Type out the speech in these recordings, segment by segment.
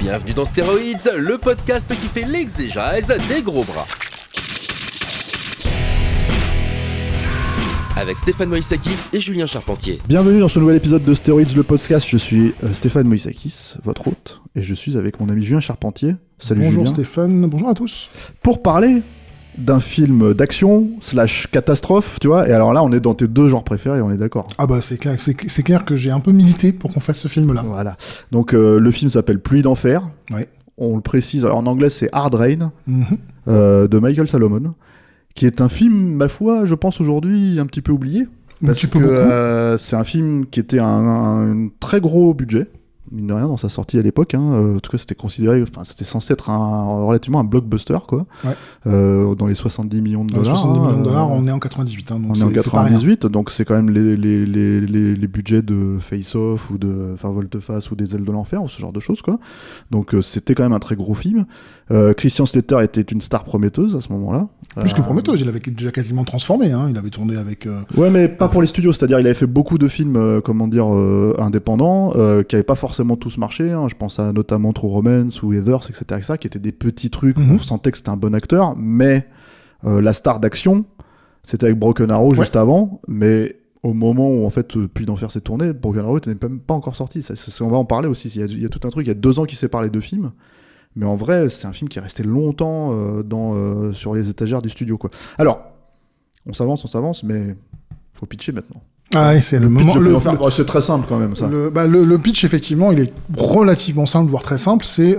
Bienvenue dans Stéroïdes, le podcast qui fait l'exégèse des gros bras. Avec Stéphane Moïsakis et Julien Charpentier. Bienvenue dans ce nouvel épisode de Stéroïdes, le podcast. Je suis Stéphane Moïsakis, votre hôte, et je suis avec mon ami Julien Charpentier. Salut bonjour Julien. Bonjour Stéphane, bonjour à tous. Pour parler d'un film d'action / catastrophe, tu vois, et alors là on est dans tes deux genres préférés, on est d'accord. Ah bah c'est clair que j'ai un peu milité pour qu'on fasse ce film-là. Voilà, donc le film s'appelle Pluie d'enfer, ouais. On le précise, alors en anglais c'est Hard Rain, de Michael Salomon, qui est un film, ma foi, je pense aujourd'hui un petit peu oublié, parce que c'est un film qui était un très gros budget, mine de rien, dans sa sortie à l'époque, en tout cas c'était considéré, enfin c'était censé être relativement un blockbuster, quoi, ouais. Dans les 70 millions de dollars. 70 millions de dollars, on est en 98. Donc on est en 98, donc c'est quand même les budgets de Face Off ou de Volte-Face ou des Ailes de l'Enfer ou ce genre de choses, quoi. Donc c'était quand même un très gros film. Christian Slater était une star prometteuse à ce moment-là. Plus que prometteuse, il avait déjà quasiment transformé, il avait tourné avec... Ouais, mais pas pour les studios, c'est-à-dire il avait fait beaucoup de films, indépendants, qui n'avaient pas forcément tous marché, je pense à notamment True Romance ou Heathers, etc., qui étaient des petits trucs où on sentait que c'était un bon acteur, mais la star d'action, c'était avec Broken Arrow juste avant, mais au moment où en fait Pluie d'enfer s'est tourné, Broken Arrow n'était même pas encore sorti, on va en parler aussi, il y a tout un truc, il y a 2 ans qui séparent les deux films, mais en vrai c'est un film qui est resté longtemps sur les étagères du studio, quoi. Alors, on s'avance, mais faut pitcher maintenant. Ah oui, c'est le moment. C'est très simple quand même, ça. Le pitch, effectivement, il est relativement simple, voire très simple. C'est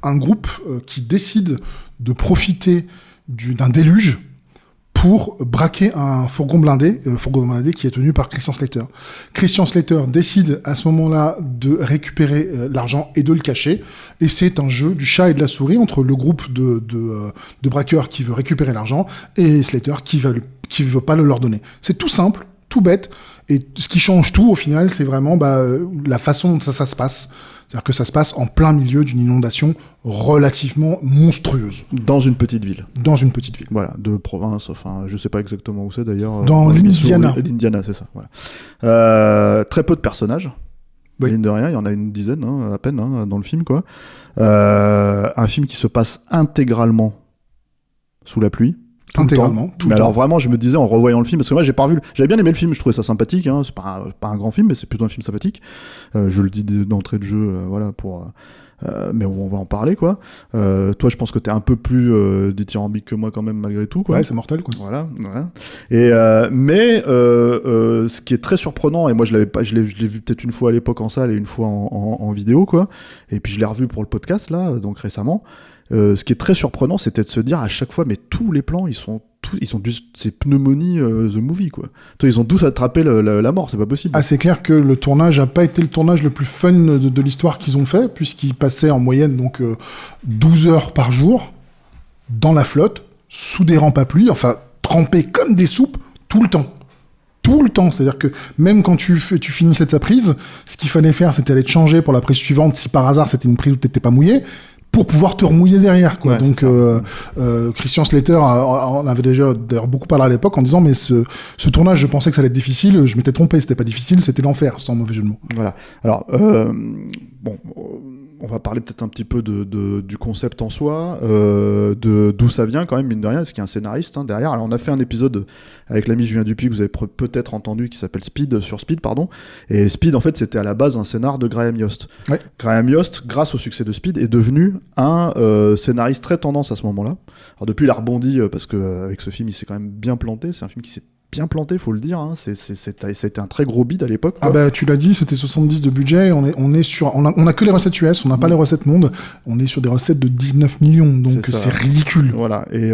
un groupe qui décide de profiter d'un déluge pour braquer un fourgon blindé qui est tenu par Christian Slater. Christian Slater décide à ce moment-là de récupérer l'argent et de le cacher. Et c'est un jeu du chat et de la souris entre le groupe de braqueurs qui veut récupérer l'argent et Slater qui veut pas le leur donner. C'est tout simple, tout bête, et ce qui change tout au final, c'est vraiment la façon dont ça se passe. C'est-à-dire que ça se passe en plein milieu d'une inondation relativement monstrueuse. Dans une petite ville. Voilà, de province, enfin, je sais pas exactement où c'est d'ailleurs. Dans l'Indiana. L'Indiana, c'est ça, voilà. Très peu de personnages. Oui. Mine de rien, il y en a une dizaine, à peine, dans le film, quoi. Un film qui se passe intégralement sous la pluie. Intégralement. Mais alors vraiment, je me disais en revoyant le film, parce que moi j'avais bien aimé le film, je trouvais ça sympathique, c'est pas un grand film, mais c'est plutôt un film sympathique. Je le dis d'entrée de jeu, mais on va en parler, quoi. Toi, je pense que t'es un peu plus dithyrambique que moi quand même, malgré tout, quoi. Ouais, c'est mortel, quoi. Voilà. Et ce qui est très surprenant, et moi je l'ai vu peut-être une fois à l'époque en salle et une fois en vidéo, quoi. Et puis je l'ai revu pour le podcast là, donc récemment. Ce qui est très surprenant, c'était de se dire à chaque fois, mais tous les plans, c'est pneumonie the movie, quoi. Ils ont tous attrapé la mort, c'est pas possible. Ah, c'est clair que le tournage a pas été le tournage le plus fun de l'histoire qu'ils ont fait, puisqu'ils passaient en moyenne 12 heures par jour dans la flotte, sous des rampes à pluie, enfin trempés comme des soupes tout le temps. C'est-à-dire que même quand tu finissais ta prise, ce qu'il fallait faire, c'était aller te changer pour la prise suivante, si par hasard c'était une prise où t'étais pas mouillé, pour pouvoir te remouiller derrière, quoi. Ouais, donc Christian Slater en avait déjà d'ailleurs beaucoup parlé à l'époque en disant mais ce tournage, je pensais que ça allait être difficile, je m'étais trompé, c'était pas difficile, c'était l'enfer, sans mauvais jeu de mots. Voilà. Alors on va parler peut-être un petit peu du concept en soi, d'où ça vient quand même, mine de rien, parce qu'il y a un scénariste derrière. Alors on a fait un épisode avec l'ami Julien Dupuis que vous avez peut-être entendu, qui s'appelle Speed, et Speed en fait c'était à la base un scénar de Graham Yost. Ouais. Graham Yost, grâce au succès de Speed, est devenu un scénariste très tendance à ce moment-là. Alors depuis il a rebondi, parce que avec ce film il s'est quand même bien planté, c'est un film qui s'est bien planté, faut le dire, ça a été un très gros bid à l'époque, quoi. Ah bah tu l'as dit, c'était 70 de budget, on a que les recettes US, on n'a pas les recettes monde, on est sur des recettes de 19 millions, donc c'est ridicule. Voilà, et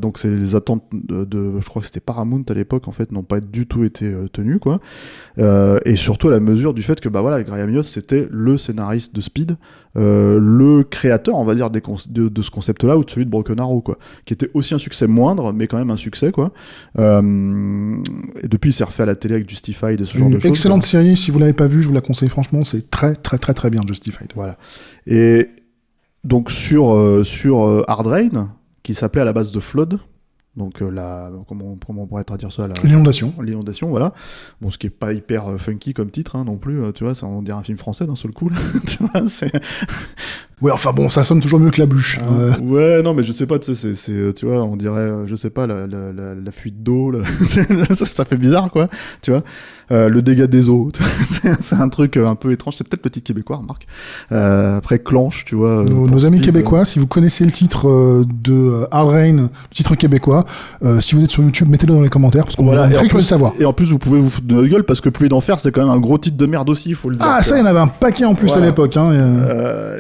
donc c'est les attentes je crois que c'était Paramount à l'époque, en fait, n'ont pas du tout été tenues, quoi. Et surtout à la mesure du fait que Graham Yost c'était le scénariste de Speed, le créateur, on va dire, de ce concept-là, ou de celui de Broken Arrow, quoi, qui était aussi un succès moindre, mais quand même un succès, quoi. Et depuis, il s'est refait à la télé avec Justified et ce genre de choses. Excellente série, si vous l'avez pas vue, je vous la conseille franchement, c'est très très très très bien, Justified. Voilà. Et donc sur Hard Rain, qui s'appelait à la base The Flood, Donc comment on pourrait traduire ça L'inondation, voilà. Bon, ce qui est pas hyper funky comme titre non plus, tu vois, ça on dirait un film français d'un seul coup là. Tu vois, c'est... Ouais, enfin bon, ça sonne toujours mieux que la bûche. Ouais, non, mais je sais pas, tu sais, tu vois, on dirait, je sais pas, la fuite d'eau, ça fait bizarre, quoi, tu vois. Le dégât des eaux, c'est un truc un peu étrange, c'est peut-être le titre québécois, remarque. Après Clanche, tu vois. Nos amis québécois, si vous connaissez le titre de Hard Rain, le titre québécois, si vous êtes sur YouTube, mettez-le dans les commentaires, parce qu'on est très curieux de savoir. Et en plus, vous pouvez vous foutre de notre gueule, parce que Pluie d'enfer, c'est quand même un gros titre de merde aussi, il faut le dire. Ah, ça, il y en avait un paquet en plus à l'époque, hein.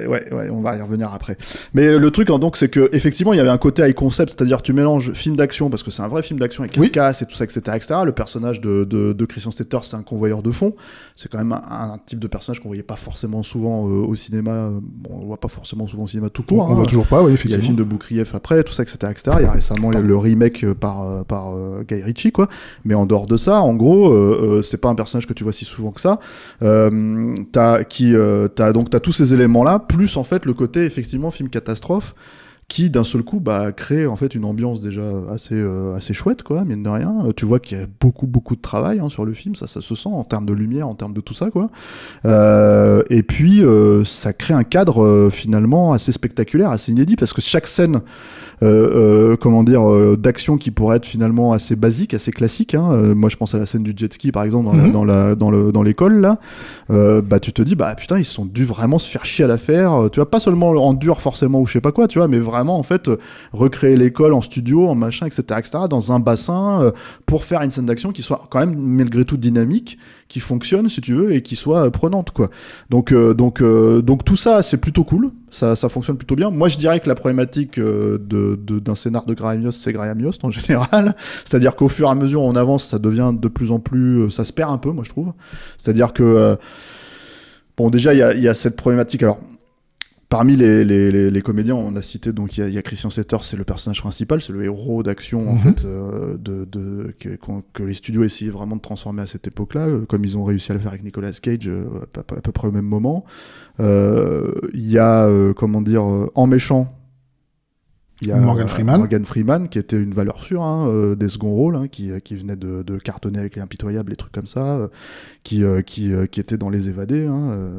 Ouais, on va y revenir après. Mais le truc, donc, c'est que effectivement, il y avait un côté high concept, c'est-à-dire tu mélanges film d'action, parce que c'est un vrai film d'action avec casse et tout ça, etc., etc. Le personnage de Christian Slater, c'est un convoyeur de fond. C'est quand même un type de personnage qu'on voyait pas forcément souvent au cinéma. Bon, on voit pas forcément souvent au cinéma tout court. On voit toujours pas, oui, effectivement. Il y a le film de Boukrieff après, tout ça, etc., etc. Il y a récemment le remake par Guy Ritchie, quoi. Mais en dehors de ça, en gros, c'est pas un personnage que tu vois si souvent que ça. T'as tous ces éléments-là, plus en fait le côté effectivement film catastrophe, qui d'un seul coup crée en fait une ambiance déjà assez chouette, quoi, mine de rien. Tu vois qu'il y a beaucoup de travail sur le film, ça se sent en termes de lumière, en termes de tout ça, quoi. Et puis ça crée un cadre finalement assez spectaculaire, assez inédit, parce que chaque scène d'action qui pourrait être finalement assez basique, assez classique, moi je pense à la scène du jet ski par exemple dans l'école là, tu te dis putain, ils se sont dû vraiment se faire chier à la faire, tu vois, pas seulement en dur forcément ou je sais pas quoi, tu vois, mais vraiment en fait recréer l'école en studio, en machin, etc., dans un bassin, pour faire une scène d'action qui soit quand même malgré tout dynamique, qui fonctionne si tu veux et qui soit prenante, quoi. Donc tout ça c'est plutôt cool, ça fonctionne plutôt bien. Moi je dirais que la problématique d'un scénar de Graham Yost, c'est Graham Yost en général, c'est-à-dire qu'au fur et à mesure on avance, ça devient de plus en plus, ça se perd un peu, moi je trouve, c'est-à-dire que bon, déjà il y a cette problématique. Alors parmi les comédiens, on a cité, donc il y a Christian Slater, c'est le personnage principal, c'est le héros d'action en fait, que les studios essayaient vraiment de transformer à cette époque-là, comme ils ont réussi à le faire avec Nicolas Cage à peu près au même moment. Il y a en méchant, il y a Morgan Freeman qui était une valeur sûre des seconds rôles, qui venait de cartonner avec Les Impitoyables, les trucs comme ça, qui était dans Les Évadés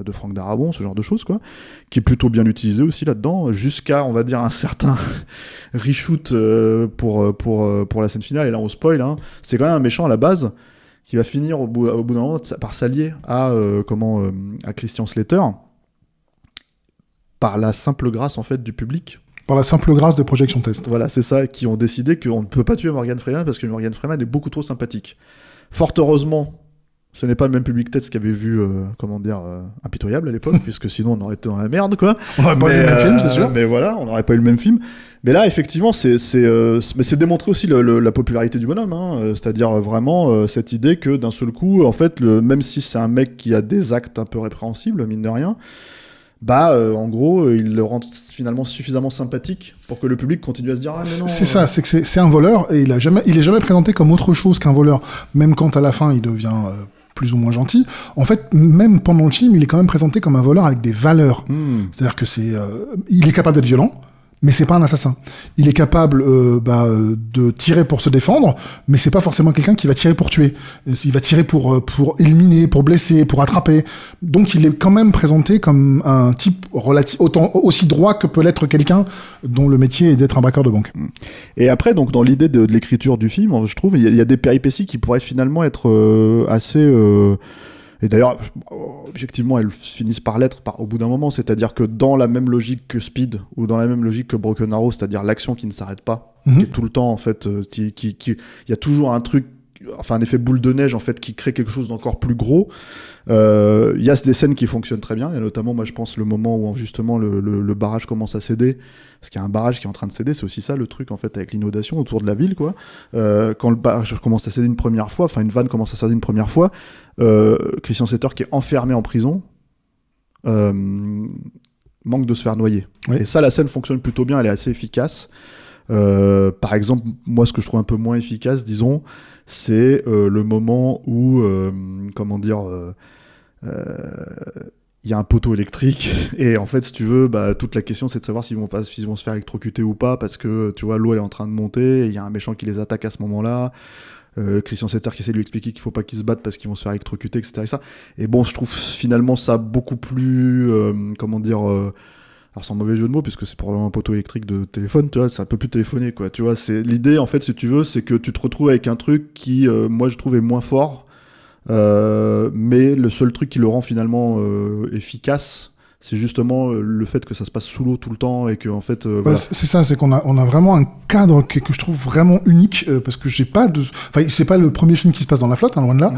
de Franck Darabont, ce genre de choses, quoi, qui est plutôt bien utilisé aussi là-dedans, jusqu'à on va dire un certain reshoot pour la scène finale. Et là on spoil, c'est quand même un méchant à la base qui va finir au bout d'un moment par s'allier à Christian Slater par la simple grâce en fait du public. Par la simple grâce de Projection Test. Voilà, c'est ça, qui ont décidé qu'on ne peut pas tuer Morgan Freeman parce que Morgan Freeman est beaucoup trop sympathique. Fort heureusement, ce n'est pas le même public test qui avait vu, Impitoyable à l'époque, puisque sinon on aurait été dans la merde, quoi. On n'aurait pas eu le même film, c'est sûr. Mais voilà, on n'aurait pas eu le même film. Mais là, effectivement, c'est démontré aussi la popularité du bonhomme, c'est-à-dire vraiment cette idée que d'un seul coup, en fait, même si c'est un mec qui a des actes un peu répréhensibles, mine de rien, en gros, il le rend finalement suffisamment sympathique pour que le public continue à se dire ah mais non. C'est ça, c'est que c'est un voleur et il est jamais présenté comme autre chose qu'un voleur, même quand à la fin il devient plus ou moins gentil. En fait, même pendant le film, il est quand même présenté comme un voleur avec des valeurs. C'est-à-dire que il est capable d'être violent, mais c'est pas un assassin. Il est capable de tirer pour se défendre, mais c'est pas forcément quelqu'un qui va tirer pour tuer. Il va tirer pour éliminer, pour blesser, pour attraper. Donc il est quand même présenté comme un type aussi droit que peut l'être quelqu'un dont le métier est d'être un braqueur de banque. Et après, donc dans l'idée de l'écriture du film, je trouve il y a des péripéties qui pourraient finalement être assez et d'ailleurs, objectivement, elles finissent par l'être au bout d'un moment. C'est-à-dire que dans la même logique que Speed, ou dans la même logique que Broken Arrow, c'est-à-dire l'action qui ne s'arrête pas, qui est tout le temps, en fait, il y a toujours un truc, enfin un effet boule de neige, en fait, qui crée quelque chose d'encore plus gros. Il y a des scènes qui fonctionnent très bien. Il y a notamment, moi, je pense, le moment où, justement, le barrage commence à céder. Parce qu'il y a un barrage qui est en train de céder, c'est aussi ça le truc en fait avec l'inondation autour de la ville, quoi. Quand le barrage commence à céder une première fois, enfin une vanne commence à céder une première fois, Christian Slater qui est enfermé en prison manque de se faire noyer. Oui. Et ça, la scène fonctionne plutôt bien, elle est assez efficace. Par exemple, moi ce que je trouve un peu moins efficace, disons, c'est le moment où il y a un poteau électrique et en fait si tu veux toute la question c'est de savoir s'ils vont se faire électrocuter ou pas parce que tu vois l'eau elle est en train de monter, il y a un méchant qui les attaque à ce moment-là. Christian Slater qui essaie de lui expliquer qu'il faut pas qu'ils se battent parce qu'ils vont se faire électrocuter, etc. Et bon, je trouve finalement ça beaucoup plus alors c'est un mauvais jeu de mots puisque c'est probablement un poteau électrique de téléphone, tu vois, c'est un peu plus téléphoné quoi, tu vois, c'est l'idée en fait si tu veux, c'est que tu te retrouves avec un truc qui moi je trouve est moins fort, mais le seul truc qui le rend finalement efficace, c'est justement le fait que ça se passe sous l'eau tout le temps et que en fait voilà. C'est ça, c'est qu'on a vraiment un cadre que je trouve vraiment unique parce que c'est pas le premier film qui se passe dans la flotte, hein, loin de là.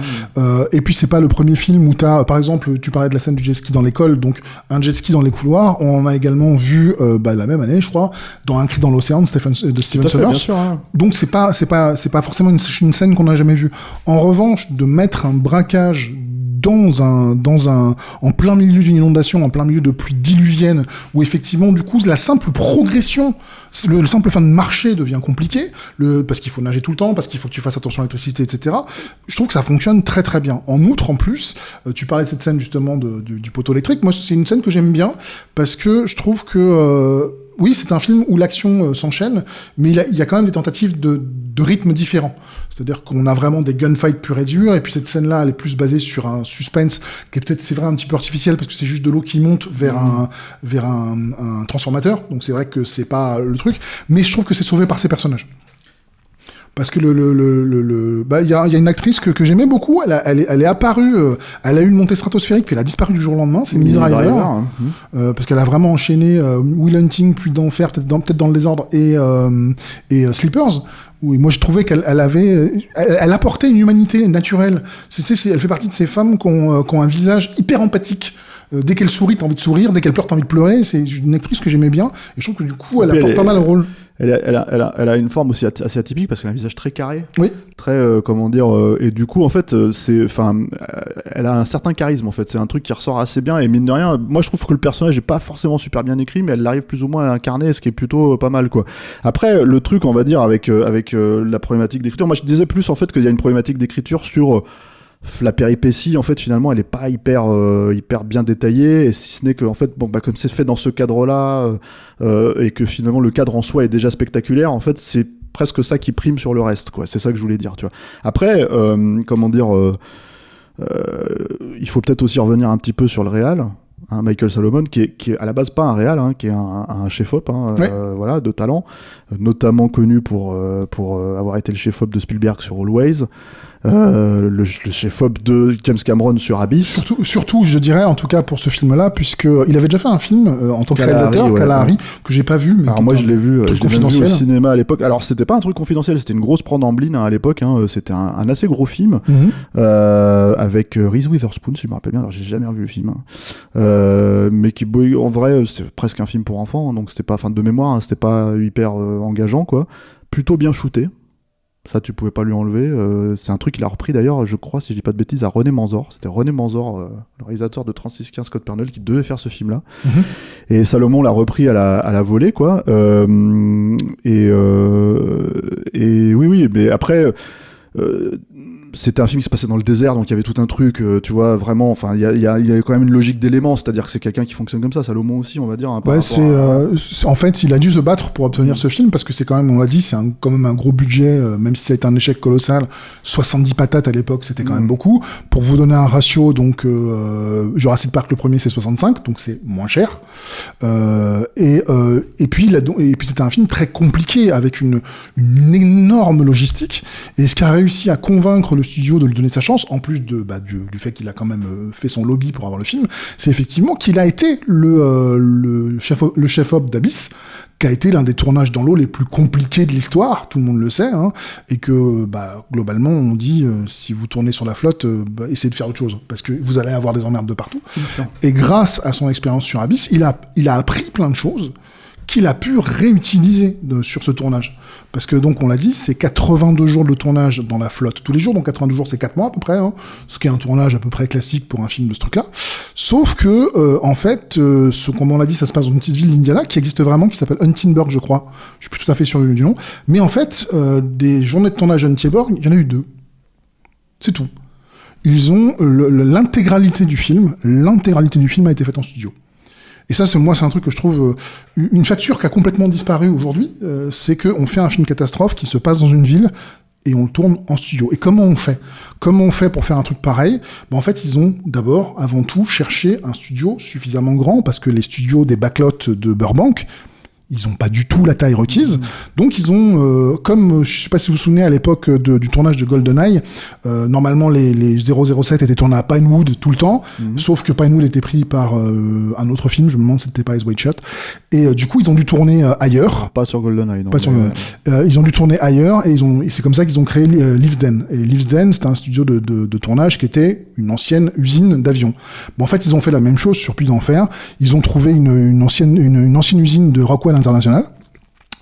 Et puis c'est pas le premier film où t'as, par exemple, tu parlais de la scène du jet ski dans l'école, donc un jet ski dans les couloirs. On en a également vu la même année, je crois, dans Un cri dans l'océan de Steven Soderbergh. Hein. Donc c'est pas forcément une scène qu'on n'a jamais vue. En revanche, de mettre un braquage en plein milieu d'une inondation, en plein milieu de pluie diluvienne, où effectivement, du coup, la simple progression, le simple fin de marcher devient compliqué, parce qu'il faut nager tout le temps, parce qu'il faut que tu fasses attention à l'électricité, etc. Je trouve que ça fonctionne très très bien. En outre, en plus, tu parlais de cette scène justement du poteau électrique. Moi, c'est une scène que j'aime bien, parce que je trouve que oui, c'est un film où l'action s'enchaîne, mais il y a quand même des tentatives de rythmes différents. C'est-à-dire qu'on a vraiment des gunfights purs et durs, et puis cette scène-là, elle est plus basée sur un suspense qui est peut-être, c'est vrai, un petit peu artificiel, parce que c'est juste de l'eau qui monte vers un transformateur. Donc c'est vrai que c'est pas le truc, mais je trouve que c'est sauvé par ces personnages. Parce que il y a une actrice que j'aimais beaucoup, elle est apparue, elle a eu une montée stratosphérique, puis elle a disparu du jour au lendemain, c'est Minnie Driver, parce qu'elle a vraiment enchaîné Will Hunting, puis d'Enfer, peut-être dans le désordre, et Sleepers, où moi je trouvais qu'elle apportait une humanité naturelle. Elle fait partie de ces femmes qui ont un visage hyper empathique. Dès qu'elle sourit, t'as envie de sourire, dès qu'elle pleure, t'as envie de pleurer. C'est une actrice que j'aimais bien, et je trouve que du coup, elle apporte pas mal le rôle. Elle a une forme aussi assez atypique parce qu'elle a un visage très carré, oui. Très et du coup en fait elle a un certain charisme en fait, c'est un truc qui ressort assez bien et mine de rien, moi je trouve que le personnage est pas forcément super bien écrit, mais elle arrive plus ou moins à l'incarner, ce qui est plutôt pas mal quoi. Après le truc on va dire avec la problématique d'écriture, moi je disais plus en fait qu'il y a une problématique d'écriture sur la péripétie en fait finalement elle est pas hyper bien détaillée, et si ce n'est que en fait comme c'est fait dans ce cadre là et que finalement le cadre en soi est déjà spectaculaire, en fait c'est presque ça qui prime sur le reste quoi, c'est ça que je voulais dire, tu vois. Après il faut peut-être aussi revenir un petit peu sur le réal, hein, Michael Salomon qui est à la base pas un réal, hein, qui est un chef-op, hein, ouais. Voilà, de talent, notamment connu pour avoir été le chef-op de Spielberg sur Always, le chef-op de James Cameron sur Abyss. Surtout, je dirais, en tout cas pour ce film-là, puisqu'il avait déjà fait un film en tant que réalisateur, Kalahari, que j'ai pas vu. Mais alors moi je l'ai vu au cinéma à l'époque. Alors c'était pas un truc confidentiel, c'était une grosse prod en blind, hein, à l'époque, hein, c'était un assez gros film, avec Reese Witherspoon, si je me rappelle bien. Alors j'ai jamais revu le film, hein. Mais qui en vrai c'est presque un film pour enfants, hein, donc c'était pas, de mémoire, hein, c'était pas hyper engageant quoi. Plutôt bien shooté. Ça, tu pouvais pas lui enlever. C'est un truc qu'il a repris d'ailleurs, je crois, si je dis pas de bêtises, à René Manzor. C'était René Manzor, le réalisateur de 3615 Scott Pernell, qui devait faire ce film-là. Et Salomon l'a repris à la volée, quoi. Et oui, mais après... c'était un film qui se passait dans le désert, donc il y avait tout un truc, tu vois, vraiment, enfin, il y a quand même une logique d'éléments, c'est-à-dire que c'est quelqu'un qui fonctionne comme ça, Salomon aussi, on va dire. En fait, il a dû se battre pour obtenir ce film, parce que c'est quand même, on l'a dit, c'est quand même un gros budget, même si ça a été un échec colossal, 70 patates à l'époque, c'était quand même beaucoup. Pour vous donner un ratio, donc, Jurassic Park, le premier, c'est 65, donc c'est moins cher. Et puis c'était un film très compliqué, avec une énorme logistique, et ce qui a réussi à convaincre le studio de lui donner sa chance, en plus du fait qu'il a quand même fait son lobby pour avoir le film, c'est effectivement qu'il a été le chef-op d'Abyss, qui a été l'un des tournages dans l'eau les plus compliqués de l'histoire, tout le monde le sait, hein, et que globalement on dit si vous tournez sur la flotte, essayez de faire autre chose, parce que vous allez avoir des emmerdes de partout. Et grâce à son expérience sur Abyss, il a appris plein de choses qu'il a pu réutiliser sur ce tournage. Parce que, donc, on l'a dit, c'est 82 jours de tournage dans la flotte tous les jours, donc 82 jours, c'est 4 mois à peu près, hein, ce qui est un tournage à peu près classique pour un film de ce truc-là. Sauf que, en fait, comme on l'a dit, ça se passe dans une petite ville d'Indiana qui existe vraiment, qui s'appelle Huntingburg, je crois. Je suis plus tout à fait sûr du nom. Mais en fait, des journées de tournage à Huntingburg, il y en a eu 2. C'est tout. ils ont l'intégralité du film a été faite en studio. Et ça, c'est un truc que je trouve une facture qui a complètement disparu aujourd'hui. C'est qu'on fait un film catastrophe qui se passe dans une ville et on le tourne en studio. Et comment on fait pour faire un truc pareil? En fait, ils ont d'abord, avant tout, cherché un studio suffisamment grand, parce que les studios des backlots de Burbank, ils ont pas du tout la taille requise. Donc ils ont, comme je sais pas si vous vous souvenez à l'époque du tournage de GoldenEye, normalement les 007 étaient tournés à Pinewood tout le temps, sauf que Pinewood était pris par un autre film, je me demande si c'était pas Eyes Wide Shut, et du coup ils ont dû tourner ailleurs. Pas sur GoldenEye, non. Pas sur ils ont dû tourner ailleurs, et c'est comme ça qu'ils ont créé Leavesden. Et Leavesden, c'était un studio de tournage qui était une ancienne usine d'avions. En fait, ils ont fait la même chose sur Puy d'Enfer. Ils ont trouvé une ancienne usine de Rockwell International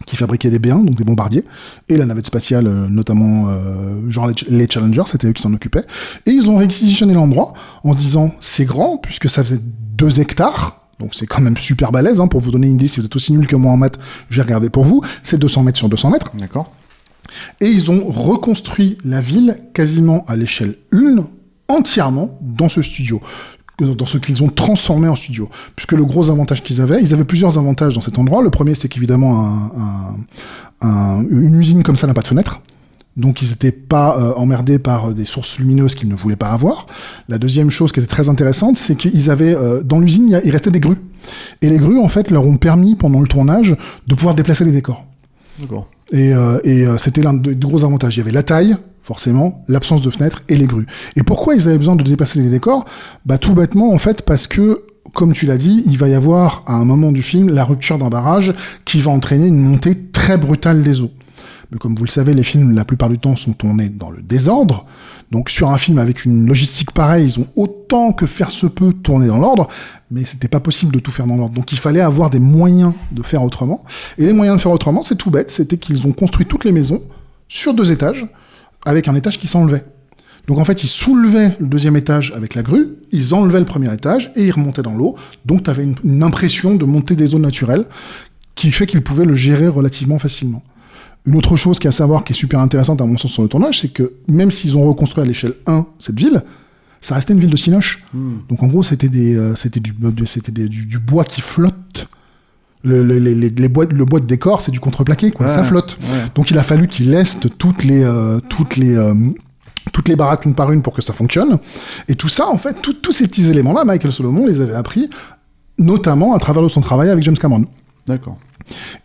qui fabriquait des B1, donc des bombardiers, et la navette spatiale, notamment genre les Challenger, c'était eux qui s'en occupaient. Et ils ont réquisitionné l'endroit en disant c'est grand, puisque ça faisait 2 hectares, donc c'est quand même super balèze, pour vous donner une idée, si vous êtes aussi nul que moi en maths, j'ai regardé pour vous, c'est 200 mètres sur 200 mètres. D'accord. Et ils ont reconstruit la ville quasiment à l'échelle 1, entièrement dans ce studio, dans ce qu'ils ont transformé en studio. Puisque le gros avantage qu'ils avaient plusieurs avantages dans cet endroit. Le premier, c'est qu'évidemment, une usine comme ça n'a pas de fenêtre. Donc ils n'étaient pas emmerdés par des sources lumineuses qu'ils ne voulaient pas avoir. La deuxième chose qui était très intéressante, c'est qu'ils avaient, dans l'usine, il restait des grues. Et les grues, en fait, leur ont permis, pendant le tournage, de pouvoir déplacer les décors. D'accord. Et c'était l'un des gros avantages. Il y avait la taille, forcément, l'absence de fenêtres et les grues. Et pourquoi ils avaient besoin de déplacer les décors? Tout bêtement, en fait, parce que, comme tu l'as dit, il va y avoir, à un moment du film, la rupture d'un barrage qui va entraîner une montée très brutale des eaux. Mais comme vous le savez, les films, la plupart du temps, sont tournés dans le désordre. Donc, sur un film avec une logistique pareille, ils ont autant que faire se peut tourné dans l'ordre, mais c'était pas possible de tout faire dans l'ordre. Donc, il fallait avoir des moyens de faire autrement. Et les moyens de faire autrement, c'est tout bête, c'était qu'ils ont construit toutes les maisons sur 2 étages, avec un étage qui s'enlevait. Donc en fait, ils soulevaient le 2e étage avec la grue, ils enlevaient le 1er étage et ils remontaient dans l'eau. Donc tu avais une impression de montée des eaux naturelles qui fait qu'ils pouvaient le gérer relativement facilement. Une autre chose qui est à savoir, qui est super intéressante à mon sens sur le tournage, c'est que même s'ils ont reconstruit à l'échelle 1 cette ville, ça restait une ville de cinoche. Donc en gros, c'était du bois qui flotte. Le bois de décor, c'est du contreplaqué, quoi. Ouais, ça flotte. Ouais. Donc il a fallu qu'ils laissent toutes les baraques une par une pour que ça fonctionne. Et tout ça, en fait, tous ces petits éléments-là, Michael Solomon les avait appris, notamment à travers son travail avec James Cameron. D'accord.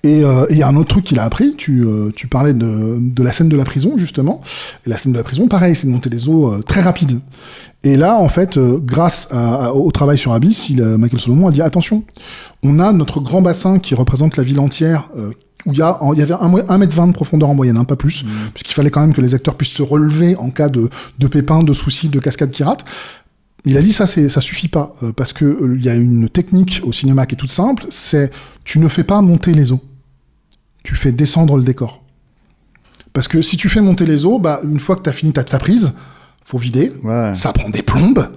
Et il y a un autre truc qu'il a appris, tu parlais de la scène de la prison, justement. Et la scène de la prison, pareil, c'est de monter des eaux très rapides. Et là, en fait, grâce au travail sur Abyss, Michael Solomon a dit, attention, on a notre grand bassin qui représente la ville entière, où il y avait 1,20 m de profondeur en moyenne, pas plus, puisqu'il fallait quand même que les acteurs puissent se relever en cas de pépins, de soucis, de cascades qui ratent. Il a dit ça suffit pas, parce que il y a une technique au cinéma qui est toute simple, c'est tu ne fais pas monter les eaux, tu fais descendre le décor. Parce que si tu fais monter les eaux, une fois que t'as fini ta prise, faut vider, ça prend des plombes,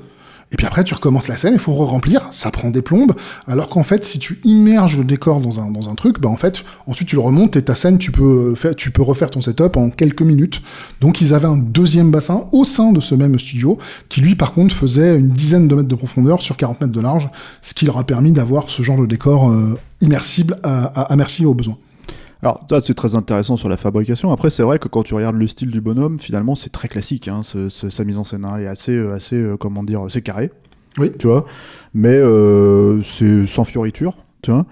et puis après tu recommences la scène, il faut re-remplir, ça prend des plombes, alors qu'en fait si tu immerges le décor dans un truc, en fait ensuite tu le remontes et ta scène tu peux refaire ton setup en quelques minutes. Donc ils avaient un 2e bassin au sein de ce même studio qui lui par contre faisait une dizaine de mètres de profondeur sur 40 mètres de large, ce qui leur a permis d'avoir ce genre de décor immersible à merci aux besoins. Alors ça c'est très intéressant sur la fabrication. Après c'est vrai que quand tu regardes le style du bonhomme, finalement c'est très classique. Sa mise en scène elle est assez comment dire, c'est carré. Oui. Tu vois. Mais c'est sans fioriture. Tu vois.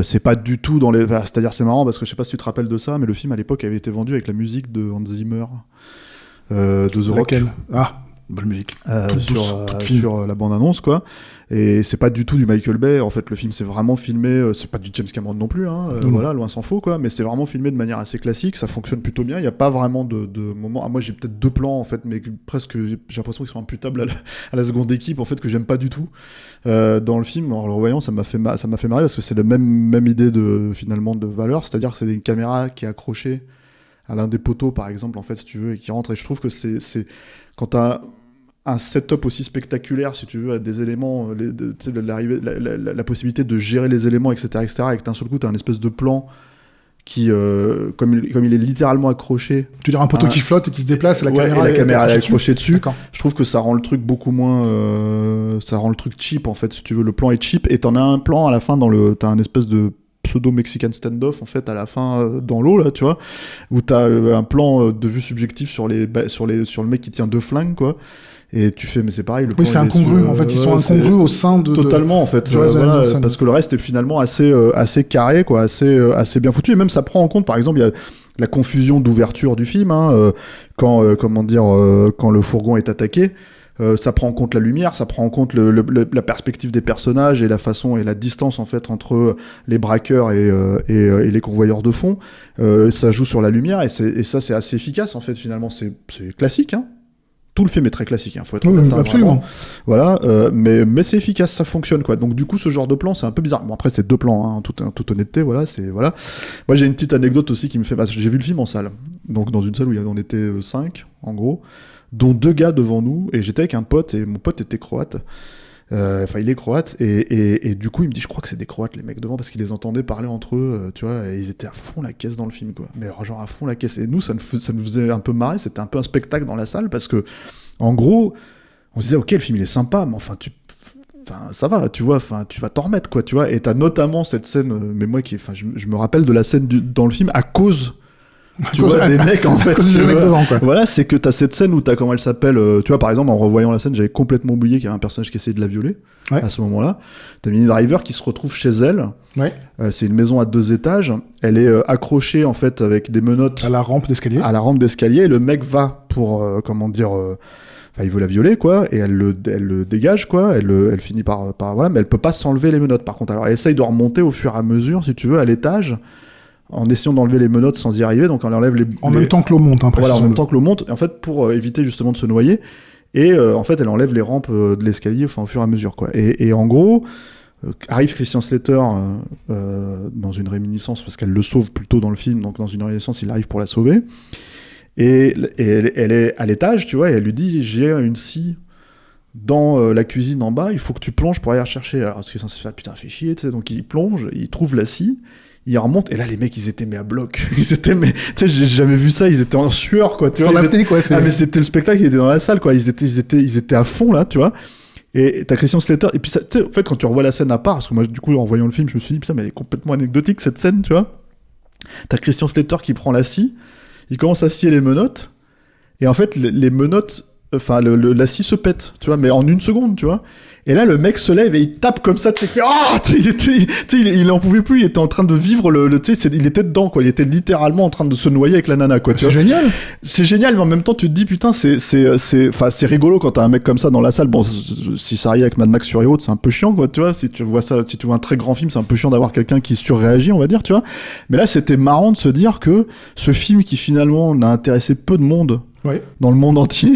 C'est pas du tout dans les. C'est-à-dire c'est marrant parce que je sais pas si tu te rappelles de ça, mais le film à l'époque avait été vendu avec la musique de Hans Zimmer, de The Rock. Laquelle ? Ah. Bonne musique. Sur la bande-annonce, quoi. Et c'est pas du tout du Michael Bay. En fait, le film, c'est vraiment filmé. C'est pas du James Cameron non plus, voilà, loin s'en faut, quoi. Mais c'est vraiment filmé de manière assez classique. Ça fonctionne plutôt bien. Il n'y a pas vraiment de moments. Ah, moi, j'ai peut-être 2 plans, en fait, mais presque, j'ai l'impression qu'ils sont imputables à la seconde équipe, en fait, que j'aime pas du tout dans le film. En le revoyant, ça m'a fait marrer parce que c'est la même idée finalement de valeur. C'est-à-dire que c'est une caméra qui est accrochée à l'un des poteaux, par exemple, en fait, si tu veux, et qui rentre. Et je trouve que c'est quand t'as un setup aussi spectaculaire, si tu veux, à des éléments, la possibilité de gérer les éléments, etc., et que d'un seul coup, t'as un espèce de plan qui, comme il est littéralement accroché. Tu veux dire un poteau qui flotte et qui se déplace et la caméra est accrochée dessus. D'accord. Je trouve que ça rend le truc beaucoup moins, ça rend le truc cheap en fait, si tu veux. Le plan est cheap et t'en as un plan à la fin t'as un espèce de pseudo-mexican stand-off en fait à la fin dans l'eau là, tu vois, où t'as un plan de vue subjective sur le mec qui tient 2 flingues quoi. Et tu fais, mais c'est pareil. Oui, c'est incongru. En fait, ils sont incongrus au sein de. Totalement, en fait. Voilà, parce que le reste est finalement assez carré, quoi, assez bien foutu. Et même, ça prend en compte, par exemple, il y a la confusion d'ouverture du film, quand le fourgon est attaqué. Ça prend en compte la lumière, ça prend en compte la perspective des personnages et la façon et la distance, en fait, entre les braqueurs et les convoyeurs de fond. Ça joue sur la lumière et ça, c'est assez efficace, en fait, finalement. C'est classique, hein. Tout le film est très classique, faut être honnête. Absolument. Voilà, mais c'est efficace, ça fonctionne quoi. Donc du coup, ce genre de plan, c'est un peu bizarre. Bon après, c'est 2 plans, en toute honnêteté, voilà. Moi, j'ai une petite anecdote aussi qui me fait. Parce que j'ai vu le film en salle, donc dans une salle où on était 5 en gros, dont 2 gars devant nous, et j'étais avec un pote et mon pote était croate. Enfin, il est croate et du coup, il me dit, je crois que c'est des Croates les mecs devant parce qu'ils les entendaient parler entre eux, tu vois, et ils étaient à fond la caisse dans le film, quoi. Mais alors, genre à fond la caisse. Et nous, ça nous faisait un peu marrer. C'était un peu un spectacle dans la salle parce que, en gros, on se disait, ok, le film il est sympa, mais enfin, ça va, tu vois, enfin, tu vas t'en remettre, quoi, tu vois. Et t'as notamment cette scène, mais moi je me rappelle de la scène dans le film à cause. Tu vois, des mecs en fait. Des mecs devant, quoi. Voilà, c'est que t'as cette scène où t'as, comment elle s'appelle, tu vois, par exemple, en revoyant la scène, j'avais complètement oublié qu'il y avait un personnage qui essayait de la violer. Ouais. À ce moment-là, t'as Minnie Driver qui se retrouve chez elle. Ouais. C'est une maison à 2 étages. Elle est accrochée en fait avec des menottes à la rampe d'escalier. Et le mec va pour il veut la violer, quoi, et elle le dégage, quoi, elle finit par voilà, mais elle peut pas s'enlever les menottes, par contre. Alors, elle essaye de remonter au fur et à mesure, si tu veux, à l'étage, en essayant d'enlever les menottes sans y arriver, donc on enlève même temps que l'eau monte, voilà, en même temps que l'eau monte, en fait, pour éviter justement de se noyer, et en fait, elle enlève les rampes de l'escalier, au fur et à mesure, quoi. Et en gros, arrive Christian Slater dans une réminiscence, parce qu'elle le sauve plus tôt dans le film, donc dans une réminiscence, il arrive pour la sauver. Et elle est à l'étage, tu vois, et elle lui dit, j'ai une scie dans la cuisine en bas, il faut que tu plonges pour aller la chercher. Alors, ce qui est censé faire, putain, fait chier, tu sais, donc il plonge, il trouve la scie, il remonte, et là, les mecs, ils étaient à bloc. Tu sais, j'ai jamais vu ça, ils étaient en sueur, quoi, tu vois. Mais c'était le spectacle, il était dans la salle, quoi, ils étaient à fond, là, tu vois. Et t'as Christian Slater, et puis ça, tu sais, en fait, quand tu revois la scène à part, parce que moi, du coup, en voyant le film, je me suis dit, putain, mais elle est complètement anecdotique, cette scène, tu vois. T'as Christian Slater qui prend la scie, il commence à scier les menottes, et en fait, les menottes, enfin, la scie se pète, tu vois, mais en 1 seconde, tu vois. Et là, le mec se lève et il tape comme ça, tu sais, fait, il en pouvait plus, il était en train de vivre tu sais, il était dedans, quoi, il était littéralement en train de se noyer avec la nana, quoi. C'est génial. C'est génial, mais en même temps, tu te dis, putain, c'est rigolo quand t'as un mec comme ça dans la salle. Bon, si ça arrive avec Mad Max Fury Road, c'est un peu chiant, quoi, tu vois, si tu vois un très grand film, c'est un peu chiant d'avoir quelqu'un qui surréagit, on va dire, tu vois. Mais là, c'était marrant de se dire que ce film qui finalement n'a intéressé peu de monde, ouais, dans le monde entier,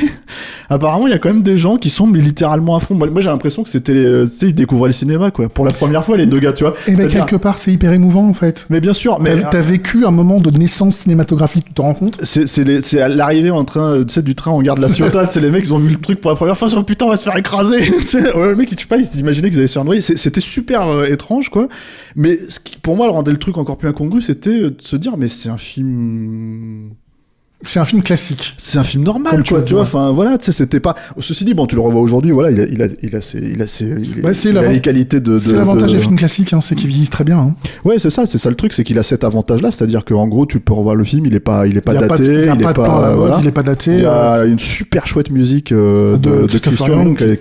apparemment il y a quand même des gens qui sont littéralement à fond. Moi j'ai l'impression que c'était tu sais, ils découvraient le cinéma, quoi, pour la première fois, les 2 gars, tu vois. Et quelque part c'est hyper émouvant, en fait. Mais bien sûr, mais t'as vécu un moment de naissance cinématographique, tu te rends compte. C'est à l'arrivée en train, tu sais, du train en gare de la Ciotat, tu sais, les mecs ils ont vu le truc pour la première fois, ils se disent, putain, on va se faire écraser. Ouais, le mec, je sais pas, ils s'imaginaient qu'ils allaient se faire noyer. C'était super étrange, quoi. Mais ce qui pour moi le rendait le truc encore plus incongru, c'était de se dire, mais c'est un film classique. C'est un film normal, quoi, tu vois. Enfin, voilà, tu sais, c'était pas. Ceci dit, bon, tu le revois aujourd'hui, voilà, il a les qualités de. C'est l'avantage des films classiques, c'est qu'ils vieillissent très bien. Hein. Ouais, c'est ça le truc, c'est qu'il a cet avantage-là, c'est-à-dire qu'en gros, tu peux revoir le film, il est pas daté, il est pas daté. Il y a une super chouette musique de Christian Young,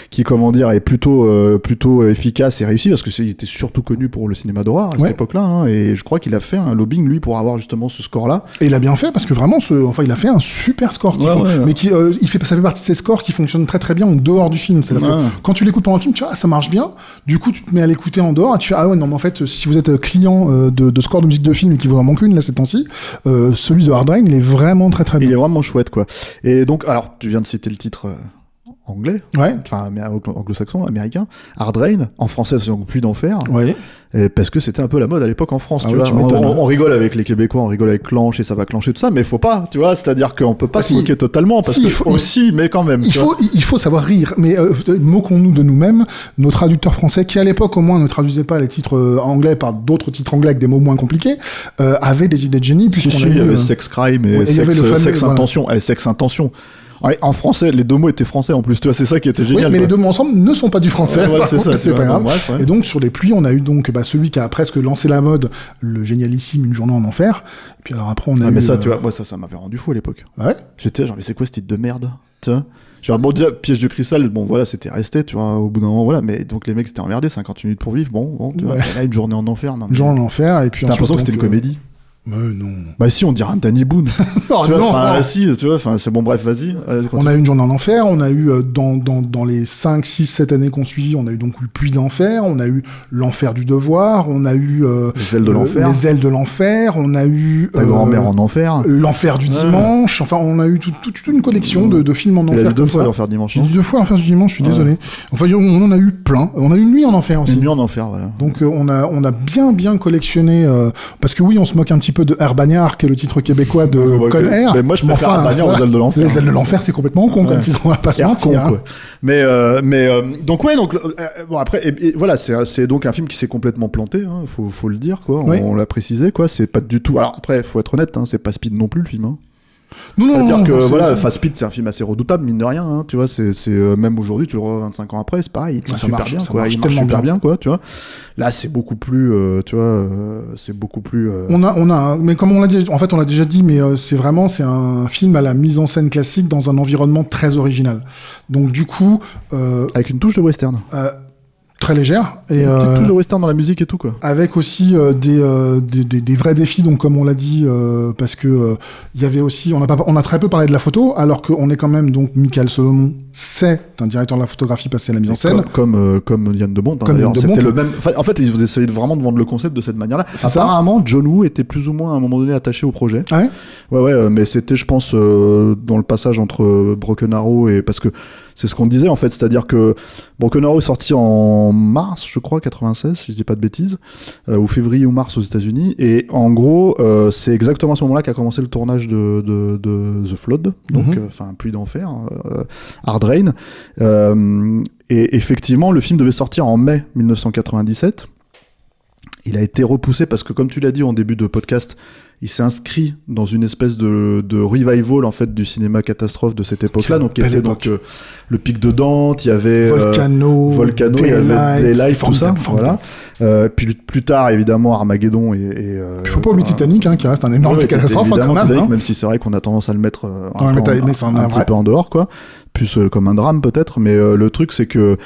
qui, comment dire, est plutôt efficace et réussi, parce que il était surtout connu pour le cinéma d'horreur à cette époque-là, et je crois qu'il a fait un lobbying, lui, pour avoir justement ce score-là. Et il a bien fait, parce que vraiment, il a fait un super score, mais ça fait partie de ces scores qui fonctionnent très très bien en dehors du film. C'est-à-dire que quand tu l'écoutes pendant le film, tu vois, ça marche bien. Du coup, tu te mets à l'écouter en dehors et tu fais, ah ouais, non, mais en fait, si vous êtes client de score de musique de film et qu'il vous en manque une là ces temps-ci, celui de Hard Rain, il est vraiment très très bien. Il est vraiment chouette, quoi. Et donc, alors, tu viens de citer le titre anglais, Ouais. enfin anglo-saxon, américain. Hard Rain, en français c'est donc Puits d'enfer. Ouais. Et parce que c'était un peu la mode à l'époque en France, Ah tu oui, vois. tu m'étonnes. On rigole avec les Québécois, on rigole avec Clanche et ça va clencher tout ça, mais faut pas, tu vois. C'est-à-dire qu'on peut pas Ah, se si. moquer totalement, parce Si, que il faut- aussi, mais quand même. tu vois. Il faut savoir rire, mais moquons-nous de nous-mêmes. Nos traducteurs français, qui à l'époque au moins ne traduisaient pas les titres anglais par d'autres titres anglais avec des mots moins compliqués, avaient des idées de génie, Si, puisqu'on si, a il y eu, avait sex crime et ouais, il y avait le fameux, sex voilà. intention. Sex intention. Ouais, en français, les deux mots étaient français en plus, tu vois, c'est ça qui était Oui, génial. mais quoi. les deux mots ensemble ne sont pas du français. Ouais, par c'est contre, ça, c'est tu pas vois, grave. bref, ouais. Et donc sur les pluies, on a eu donc celui qui a presque lancé la mode, le génialissime Une journée en enfer. Et puis alors après on a Ah, eu. mais ça, tu vois, moi, ça m'avait rendu fou à l'époque. Ouais. J'étais genre, mais c'est quoi ce titre de merde, tu vois. Genre, bon, déjà, Piège de cristal, bon, voilà, c'était resté, tu vois, au bout d'un moment, voilà, mais donc les mecs s'étaient emmerdés, 50 minutes pour vivre, bon, tu vois, Ouais. et là, une journée en enfer, non. Une journée en enfer. Et puis T'as l'impression que ensuite, c'était une donc, comédie. Mais non. Bah si, on dirait un Danny Boone. Oh, Tu vois, non, enfin, non. si, tu vois, enfin, c'est bon, bref, vas-y. On a eu Une journée en enfer, on a eu dans les 5, 6, 7 années qu'on suivit, on a eu donc le Puits d'enfer, on a eu L'enfer du devoir, on a eu Les ailes de l'enfer. Les ailes de l'enfer, on a eu Ta grand-mère en enfer. L'enfer du Ouais. dimanche, enfin on a eu toute une collection de films en Il a enfer dit deux comme fois ça. l'enfer dimanche. J'ai non dit 2 fois L'enfer du dimanche, je suis Ouais. désolé. Enfin on en a eu plein, on a eu Une nuit en enfer aussi. Une nuit en enfer, voilà. Donc on a bien collectionné parce que oui on se moque un petit peu de Air Bagnard qui est le titre québécois de Ouais, Con ok. Air. Mais moi, je préfère Air Bagnard aux ailes de l'enfer. Les ailes de l'enfer c'est complètement con comme Ouais. titre, on va pas se Air mentir. con, hein. quoi. Mais donc ouais, donc bon après et voilà, c'est donc un film qui s'est complètement planté, hein, faut le dire quoi. Oui. On l'a précisé quoi. C'est pas du tout. Alors après, faut être honnête, hein, c'est pas Speed non plus le film. Hein. Non, C'est-à-dire que c'est- voilà, c'est- enfin Speed, c'est un film assez redoutable mine de rien. Hein, tu vois, c'est même aujourd'hui, tu le revois 25 ans après, c'est pareil, il tient Ça super marche, bien ça quoi. marche Il marche tellement super bien. bien quoi. Tu vois. Là, c'est beaucoup plus, tu vois, c'est beaucoup plus. mais comme on l'a dit, en fait, on l'a déjà dit, mais c'est un film à la mise en scène classique dans un environnement très original. Donc du coup, Avec une touche de western. très légère et Une petite touche de western dans la musique et tout quoi. avec aussi des vrais défis. Donc comme on l'a dit, parce que il y avait aussi, on a très peu parlé de la photo, alors qu'on est quand même donc Michael Solomon, c'est un directeur de la photographie passé à la mise en scène. Comme Yann de Bont. Hein, Comme d'ailleurs, Yann de c'était Bont. le même. En fait, ils essayaient vraiment de vendre le concept de cette manière-là. C'est ça. Apparemment, John Woo était plus ou moins à un moment donné attaché au projet. Ah ouais. Ouais, mais c'était, je pense, dans le passage entre Broken Arrow et parce que c'est ce qu'on disait en fait, c'est-à-dire que Broken Arrow est sorti en mars, je crois, 96, si je dis pas de bêtises, ou février ou mars aux États-Unis, et en gros, c'est exactement à ce moment-là qu'a commencé le tournage de The Flood, donc enfin Puits d'enfer, Hard Rain, et effectivement, le film devait sortir en mai 1997. Il a été repoussé parce que, comme tu l'as dit en début de podcast, il s'est inscrit dans une espèce de revival en fait du cinéma catastrophe de cette époque-là, Quelle donc qui belle était époque. donc le Pic de Dante, il y avait Volcano, il y avait Daylight, Daylight, c'était tout ça, formidable. voilà. Puis plus tard, évidemment, Armageddon et Il faut pas oublier Titanic, hein, qui reste un énorme ouais, catastrophe hein, évidemment, quand même. Titanic, Hein. même si c'est vrai qu'on a tendance à le mettre mais ça en est un vrai. petit peu en dehors, quoi. Plus comme un drame peut-être, mais le truc c'est que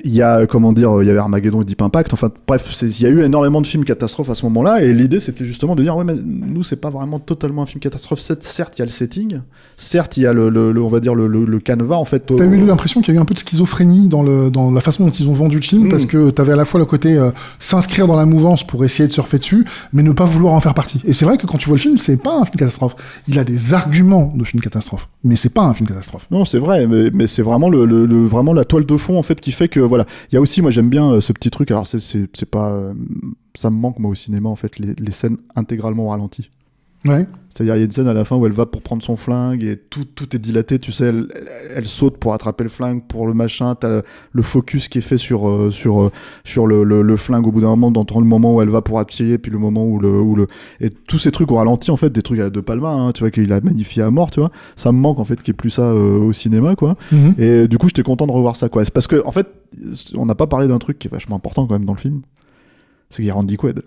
il y a comment dire, il y avait Armageddon et Deep Impact. Enfin bref, il y a eu énormément de films catastrophes à ce moment-là, et l'idée c'était justement de dire ouais mais nous c'est pas vraiment totalement un film catastrophe. Certes il y a le setting, certes il y a on va dire le canevas en fait. T'as eu l'impression qu'il y a eu un peu de schizophrénie dans la façon dont ils ont vendu le film, parce que t'avais à la fois le côté s'inscrire dans la mouvance pour essayer de surfer dessus, mais ne pas vouloir en faire partie. Et c'est vrai que quand tu vois le film, c'est pas un film catastrophe. Il a des arguments de film catastrophe, mais c'est pas un film catastrophe. Non, c'est vrai, mais c'est vraiment vraiment la toile de fond en fait qui fait que voilà. Il y a aussi, moi j'aime bien ce petit truc. Alors c'est pas, ça me manque moi au cinéma en fait les scènes intégralement au ralenti. Ouais. C'est-à-dire, il y a une scène à la fin où elle va pour prendre son flingue et tout est dilaté, tu sais, elle saute pour attraper le flingue, pour le machin, t'as le focus qui est fait sur le flingue au bout d'un moment, dans le moment où elle va pour appuyer, puis le moment où et tous ces trucs au ralenti, en fait, des trucs à De Palma, hein, tu vois, qu'il a magnifié à mort, tu vois, ça me manque, en fait, qu'il n'y ait plus ça au cinéma, quoi. Mm-hmm. Et du coup, j'étais content de revoir ça, quoi. C'est parce que, en fait, on n'a pas parlé d'un truc qui est vachement important, quand même, dans le film, c'est qu'il y a Randy Quaid.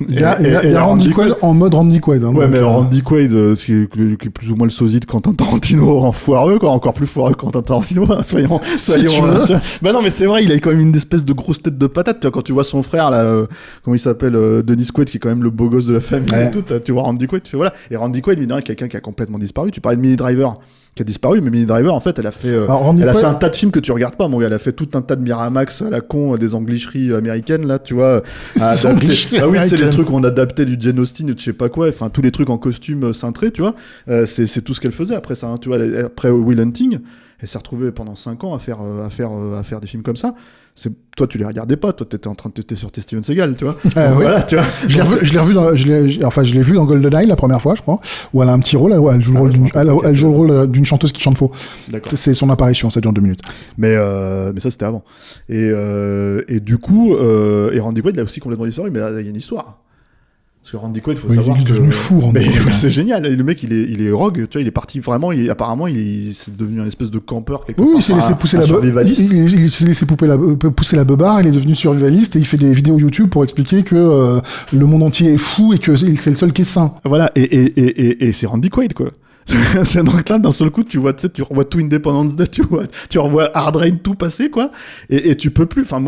Il y a Randy Quaid en mode Randy Quaid. Hein, ouais, donc, mais Randy Quaid, qui est plus ou moins le sosie de Quentin Tarantino en foireux, quoi, encore plus foireux que Quentin Tarantino, hein, soyons tu veux. tu vois. Bah non, mais c'est vrai, il a quand même une espèce de grosse tête de patate, tu vois, quand tu vois son frère, là, comment il s'appelle, Dennis Quaid, qui est quand même le beau gosse de la famille Ouais. et tout, tu vois Randy Quaid, tu fais voilà. Et Randy Quaid, évidemment, quelqu'un qui a complètement disparu. Tu parlais de Minnie Driver. qui a disparu, mais Minnie Driver, en fait, elle a fait un tas de films que tu regardes pas, mon gars. Elle a fait tout un tas de Miramax à la con, des anglicheries américaines, là, tu vois. Ah oui, c'est les trucs qu'on adaptait du Jane Austen ou de je sais pas quoi, enfin, tous les trucs en costume cintré, tu vois. C'est tout ce qu'elle faisait après ça, hein, tu vois. Après Will Hunting, elle s'est retrouvée pendant 5 ans à faire des films comme ça. Toi, tu les regardais pas, toi, t'étais sur tes Steven Seagal, tu vois. Voilà, tu vois. Je l'ai vu dans GoldenEye la première fois, je crois, où elle a un petit rôle, elle joue le rôle d'une chanteuse qui chante faux. D'accord. C'est son apparition, ça dure 2 minutes. Mais ça, c'était avant. Et du coup, et Randy Quaid, il a aussi complètement disparu, mais il y a une histoire. Parce que Randy Quaid, il faut savoir il est devenu fou, Randy Quaid. C'est génial. Le mec, il est rogue. Tu vois, il est parti vraiment. Apparemment, c'est devenu un espèce de campeur quelque part. Oui, il s'est laissé pousser survivaliste. Il s'est laissé pousser la beubare. Il est devenu survivaliste et il fait des vidéos YouTube pour expliquer que le monde entier est fou et que c'est le seul qui est sain. Voilà. Et c'est Randy Quaid, quoi. C'est donc là, d'un seul coup, tu revois tout Independence Day, tu revois Hard Rain, tout passer, quoi. Et tu peux plus. Enfin,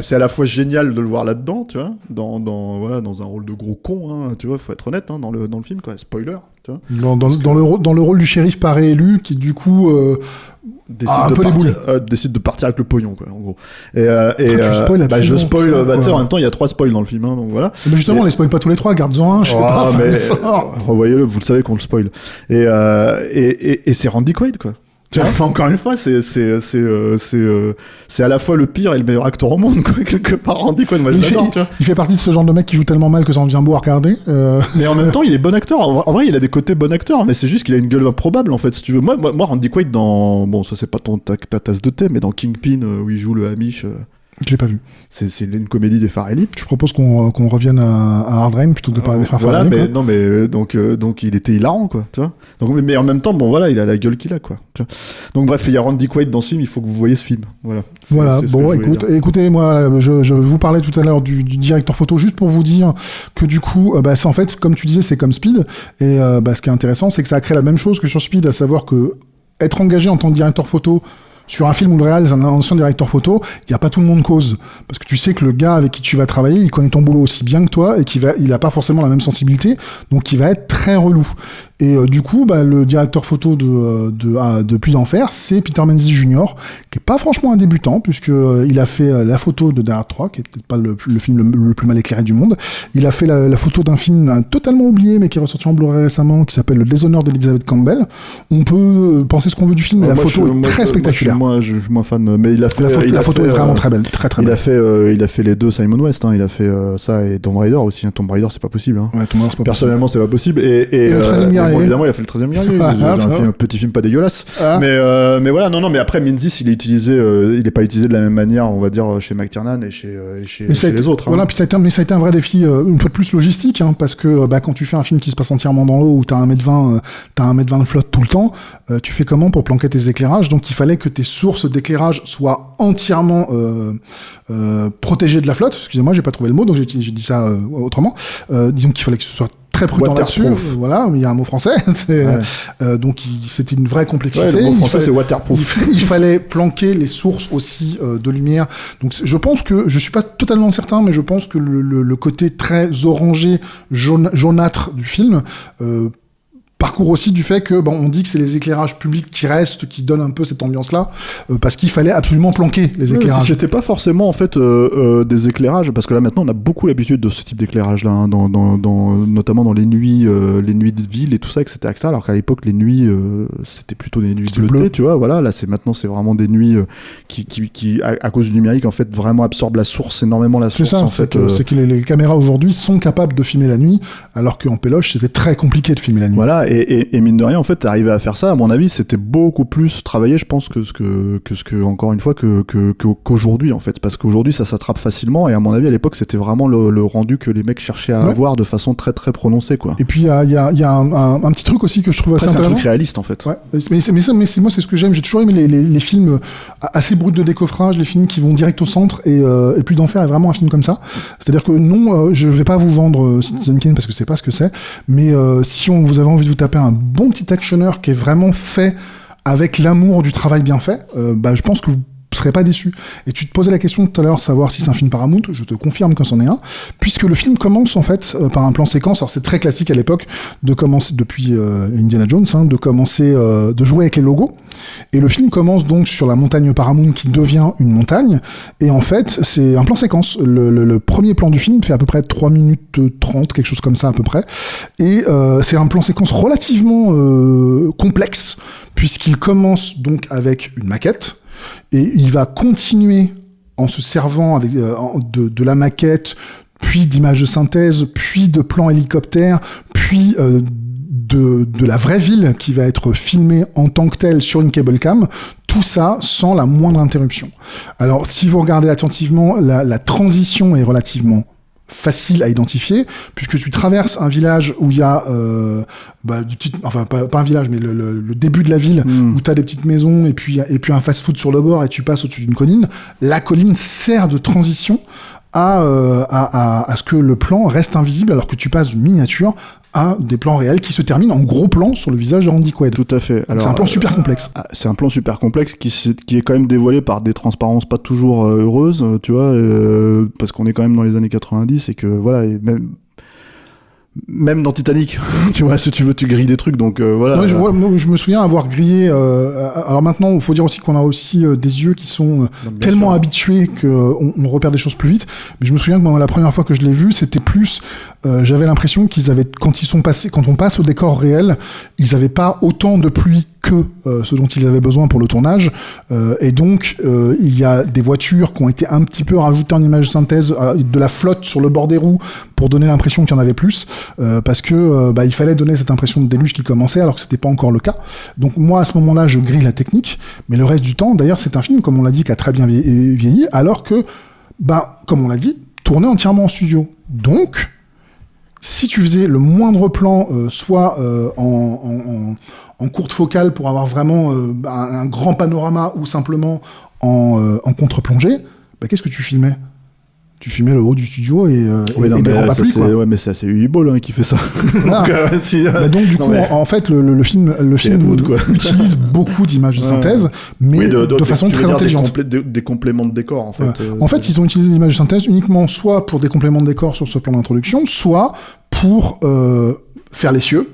c'est à la fois génial de le voir là-dedans, tu vois, dans un rôle de gros con, hein, tu vois, faut être honnête, hein, dans le film, quoi. Spoiler, tu vois. Dans le rôle du shérif pas réélu, qui du coup décide de partir avec le pognon, quoi, en gros. Je spoil, en même temps, il y a 3 spoils dans le film, hein, donc voilà. Mais justement, on les spoil pas tous les 3, garde-en un, je sais pas. Revoyez-le, vous le savez qu'on le spoil. Et c'est Randy Quaid, quoi. Enfin, encore une fois, c'est à la fois le pire et le meilleur acteur au monde, quoi, quelque part. Randy Quaid, moi je l'adore, tu vois. Il fait partie de ce genre de mec qui joue tellement mal que ça en devient beau à regarder. Mais en même temps, il est bon acteur. En vrai, il a des côtés bon acteur, mais c'est juste qu'il a une gueule improbable, en fait, si tu veux. Moi Randy Quaid, bon, ça c'est pas ta tasse de thé, mais dans Kingpin, où il joue le Hamish. Je l'ai pas vu. C'est une comédie des Farrelly. Je propose qu'on revienne à Hard Rain plutôt que de parler des Farrelly. Voilà, mais non, mais donc il était hilarant, quoi, tu vois. Donc, mais en même temps, bon voilà, il a la gueule qu'il a, quoi. Donc bref, il y a Randy Quaid dans ce film, il faut que vous voyez ce film. Voilà. Bon, écoutez, moi, je vous parlais tout à l'heure du directeur photo juste pour vous dire que du coup, c'est en fait, comme tu disais, c'est comme Speed. Et ce qui est intéressant, c'est que ça a créé la même chose que sur Speed, à savoir que être engagé en tant que directeur photo sur un film où le réal est un ancien directeur photo, il n'y a pas tout le monde cause. Parce que tu sais que le gars avec qui tu vas travailler, il connaît ton boulot aussi bien que toi et il a pas forcément la même sensibilité, donc il va être très relou. Et du coup, le directeur photo de Puits d'Enfer, c'est Peter Menzies Jr., qui est pas franchement un débutant, puisque il a fait la photo de Die Hard 3, qui est peut-être pas le film le plus mal éclairé du monde. Il a fait la photo d'un film totalement oublié, mais qui est ressorti en Blu-ray récemment, qui s'appelle Le déshonneur d'Elizabeth Campbell. On peut penser ce qu'on veut du film, mais la photo est très spectaculaire. Je suis moins fan, mais il a fait la photo est vraiment très belle, très très belle. Il a fait les 2 Simon West, hein. Il a fait ça et Tomb Raider aussi. Tomb Raider, c'est pas possible. Hein. Ouais, Tomb Raider, c'est pas personnellement, c'est pas possible. Et le 13e guerrier. Évidemment, il a fait le 13e guerrier. Un petit film pas dégueulasse. Mais voilà, non, mais après Menzies, il est pas utilisé de la même manière, on va dire, chez McTiernan et chez les autres. Voilà, puis ça a été un vrai défi, une fois de plus logistique, hein, parce que quand tu fais un film qui se passe entièrement dans l'eau, où t'as 1m20 de flotte tout le temps, tu fais comment pour planquer tes éclairages? Donc il fallait que tes sources d'éclairage soient entièrement protégées de la flotte. Excusez-moi, j'ai pas trouvé le mot, donc j'ai dit ça autrement. Disons qu'il fallait que ce soit très prudent là-dessus. Voilà, il y a un mot français. Donc c'était une vraie complexité. Ouais, le mot français, c'est waterproof. Il fallait planquer les sources aussi de lumière. Donc je pense que, je suis pas totalement certain, mais je pense que le côté très orangé, jaunâtre du film parcours aussi du fait que on dit que c'est les éclairages publics qui restent, qui donnent un peu cette ambiance-là, parce qu'il fallait absolument planquer les éclairages. Si c'était pas forcément en fait des éclairages, parce que là maintenant on a beaucoup l'habitude de ce type d'éclairage-là, hein, notamment dans les nuits de ville et tout ça, etc. Alors qu'à l'époque les nuits c'était plutôt des nuits bleutées, tu vois. Voilà, là c'est vraiment des nuits qui à cause du numérique en fait vraiment absorbent la source énormément la source. C'est ça. C'est que les caméras aujourd'hui sont capables de filmer la nuit, alors qu'en péloche c'était très compliqué de filmer la nuit. Voilà. Et mine de rien, en fait, arriver à faire ça, à mon avis, c'était beaucoup plus travaillé, je pense, que ce que encore une fois, qu'aujourd'hui, en fait. Parce qu'aujourd'hui, ça s'attrape facilement, et à mon avis, à l'époque, c'était vraiment le rendu que les mecs cherchaient à avoir de façon très, très prononcée, quoi. Et puis, il y a un petit truc aussi que je trouve assez intéressant. C'est un truc réaliste, en fait. Ouais. Mais moi, c'est ce que j'aime. J'ai toujours aimé les films assez bruts de décoffrage, les films qui vont direct au centre, et Puits d'Enfer est vraiment un film comme ça. C'est-à-dire que non, je vais pas vous vendre Citizen Kane parce que c'est pas ce que c'est, mais si vous avez envie de vous taper un bon petit actionneur qui est vraiment fait avec l'amour du travail bien fait, je pense que vous serais pas déçu. Et tu te posais la question tout à l'heure, savoir si c'est un film Paramount, je te confirme que c'en est un, puisque le film commence en fait par un plan séquence. Alors c'est très classique à l'époque de commencer, depuis Indiana Jones, de commencer, de jouer avec les logos. Et le film commence donc sur la montagne Paramount qui devient une montagne. Et en fait, c'est un plan séquence. Le premier plan du film fait à peu près 3 minutes 30, quelque chose comme ça à peu près. Et c'est un plan séquence relativement complexe, puisqu'il commence donc avec une maquette, et il va continuer en se servant avec, de la maquette, puis d'images de synthèse, puis de plans hélicoptères, puis de la vraie ville qui va être filmée en tant que telle sur une cable cam, tout ça sans la moindre interruption. Alors, si vous regardez attentivement, la transition est relativement facile à identifier, puisque tu traverses un village où il y a enfin pas un village, mais le début de la ville, où tu as des petites maisons et puis un fast-food sur le bord, et tu passes au-dessus d'une colline. La colline sert de transition à ce que le plan reste invisible, alors que tu passes d'une miniature à des plans réels qui se terminent en gros plan sur le visage de Randy Quaid. Tout à fait. Alors, c'est un plan super complexe. C'est un plan super complexe qui est quand même dévoilé par des transparences pas toujours heureuses, tu vois, parce qu'on est quand même dans les années 90 et que voilà, et même dans Titanic, tu vois, si tu veux, tu grilles des trucs, donc voilà. Ouais, je me souviens avoir grillé. Alors maintenant, il faut dire aussi qu'on a aussi des yeux qui sont tellement habitués qu'on repère des choses plus vite. Mais je me souviens que la première fois que je l'ai vu, c'était plus. J'avais l'impression qu'ils avaient, quand on passe au décor réel, ils avaient pas autant de pluie que ce dont ils avaient besoin pour le tournage. Et donc, il y a des voitures qui ont été un petit peu rajoutées en image synthèse, de la flotte sur le bord des roues pour donner l'impression qu'il y en avait plus, parce que il fallait donner cette impression de déluge qui commençait alors que c'était pas encore le cas. Donc moi, à ce moment-là, je grille la technique, mais le reste du temps, d'ailleurs, c'est un film, comme on l'a dit, qui a très bien vieilli, alors que, comme on l'a dit, tourné entièrement en studio. Donc, si tu faisais le moindre plan, soit en courte focale pour avoir vraiment un grand panorama, ou simplement en contre-plongée, qu'est-ce que tu filmais ? Tu filmais le haut du studio et des grands pas plus, quoi. Ouais, mais c'est assez Uibol qui fait ça. Donc du coup, en fait, le film utilise beaucoup d'images de synthèse, mais de façon très intelligente. Des compléments de décor, en fait. En fait, ils ont utilisé des images de synthèse uniquement soit pour des compléments de décor sur ce plan d'introduction, soit pour faire les cieux.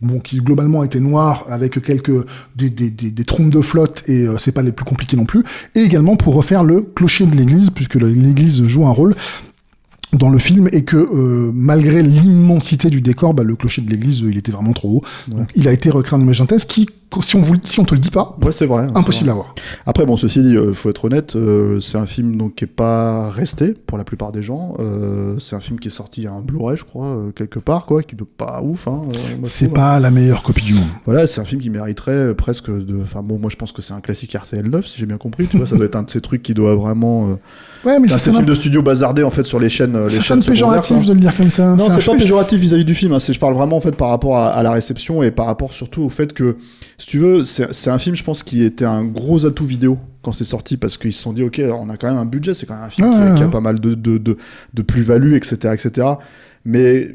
Bon, qui globalement était noir avec des trompes de flotte, et c'est pas les plus compliqués non plus, et également pour refaire le clocher de l'église, puisque l'église joue un rôle dans le film, et que malgré l'immensité du décor, le clocher de l'église il était vraiment trop haut. Ouais. Donc il a été recréé en image synthèse qui, si on te le dit pas, c'est vrai, impossible à voir. Après bon, ceci dit, faut être honnête, c'est un film donc qui est pas resté pour la plupart des gens. C'est un film qui est sorti à un Blu-ray, je crois, quelque part, quoi, qui doit pas ouf. C'est pas la meilleure copie du monde. Voilà, c'est un film qui mériterait presque de. Enfin bon, moi je pense que c'est un classique RTL 9, si j'ai bien compris. Tu vois, ça doit être un de ces trucs qui doit vraiment. Ouais, mais c'est un film de studio bazardé en fait sur les chaînes. C'est chaînes péjoratif de le dire comme ça. Non, c'est pas péjoratif vis-à-vis du film. Je parle vraiment en fait par rapport à la réception, et par rapport surtout au fait que, si tu veux, c'est un film, je pense, qui était un gros atout vidéo quand c'est sorti, parce qu'ils se sont dit, ok, alors on a quand même un budget, c'est quand même un film qui a pas mal de plus-value, etc., etc. Mais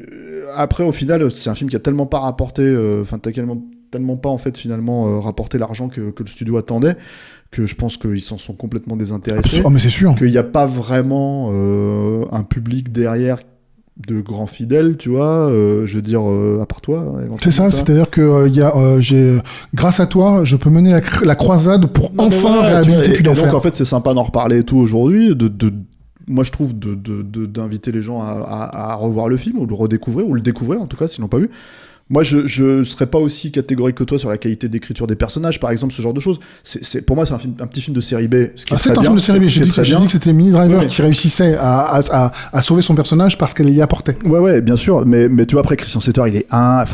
après, au final, c'est un film qui a tellement pas rapporté, tellement pas en fait finalement rapporté l'argent que le studio attendait, que je pense qu'ils s'en sont complètement désintéressés. Mais c'est sûr. Qu'il n'y a pas vraiment un public derrière de grands fidèles, tu vois, je veux dire, à part toi. C'est ça, c'est-à-dire que grâce à toi, je peux mener la croisade pour réhabiliter Puy d'Enfer. Donc en fait, c'est sympa d'en reparler et tout aujourd'hui, moi je trouve d'inviter les gens à revoir le film, ou le redécouvrir, ou le découvrir en tout cas, s'ils l'ont pas vu. Moi, je serais pas aussi catégorique que toi sur la qualité d'écriture des personnages, par exemple, ce genre de choses. Pour moi, c'est un petit film de série B. C'est un film de série B. J'ai dit que c'était Minnie Driver qui réussissait à sauver son personnage parce qu'elle y apportait. Ouais, bien sûr. Mais tu vois, après, Christian Slater,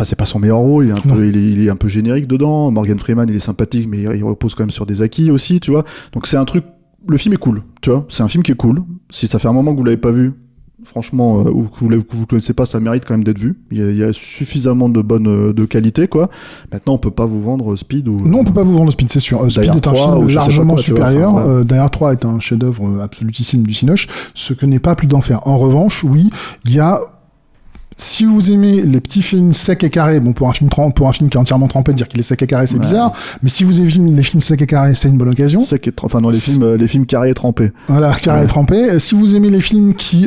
c'est pas son meilleur rôle. Il est un peu générique dedans. Morgan Freeman, il est sympathique, mais il repose quand même sur des acquis aussi, tu vois. Donc c'est un truc. Le film est cool, tu vois. C'est un film qui est cool. Si ça fait un moment que vous l'avez pas vu, franchement, ou que vous connaissez pas, ça mérite quand même d'être vu. Il y a suffisamment de qualité, quoi. Maintenant, on peut pas vous vendre Speed ou. Non, on peut pas vous vendre Speed, c'est sûr. Speed est un film largement supérieur. Die Hard 3 est un chef-d'œuvre absolutissime du Cinoche, ce que n'est pas Plus d'Enfer. En revanche, oui, il y a Si vous aimez les petits films secs et carrés, bon, pour un film qui est entièrement trempé, dire qu'il est sec et carré, c'est bizarre. Mais si vous aimez les films secs et carrés, c'est une bonne occasion. Les films carrés et trempés. Voilà, carré et trempé. Si vous aimez les films qui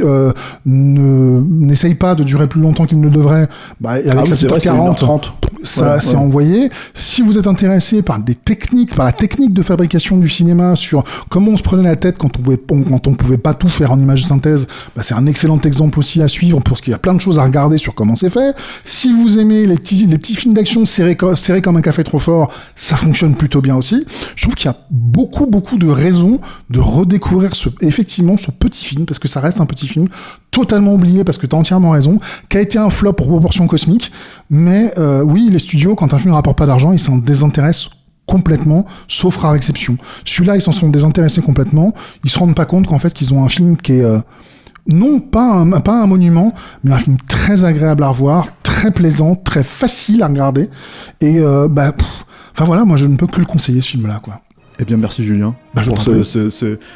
n'essayent pas de durer plus longtemps qu'ils ne le devraient, avec sa petite 1h40, ça c'est envoyé. Si vous êtes intéressé par la technique de fabrication du cinéma, sur comment on se prenait la tête quand on pouvait pas tout faire en image de synthèse, c'est un excellent exemple aussi à suivre parce qu'il y a plein de choses à regarder sur comment c'est fait. Si vous aimez les petits films d'action serrés comme un café trop fort, ça fonctionne plutôt bien aussi. Je trouve qu'il y a beaucoup de raisons de redécouvrir ce petit film, parce que ça reste un petit film totalement oublié, parce que t'as entièrement raison, qui a été un flop pour proportion cosmique. Mais oui, les studios, quand un film ne rapporte pas d'argent, ils s'en désintéressent complètement, sauf rare exception. Celui-là, ils s'en sont désintéressés complètement. Ils se rendent pas compte qu'en fait, qu'ils ont un film qui est non pas un monument, mais un film très agréable à revoir, très plaisant, très facile à regarder. Et voilà, moi je ne peux que le conseiller, ce film-là, quoi. Eh bien, merci Julien.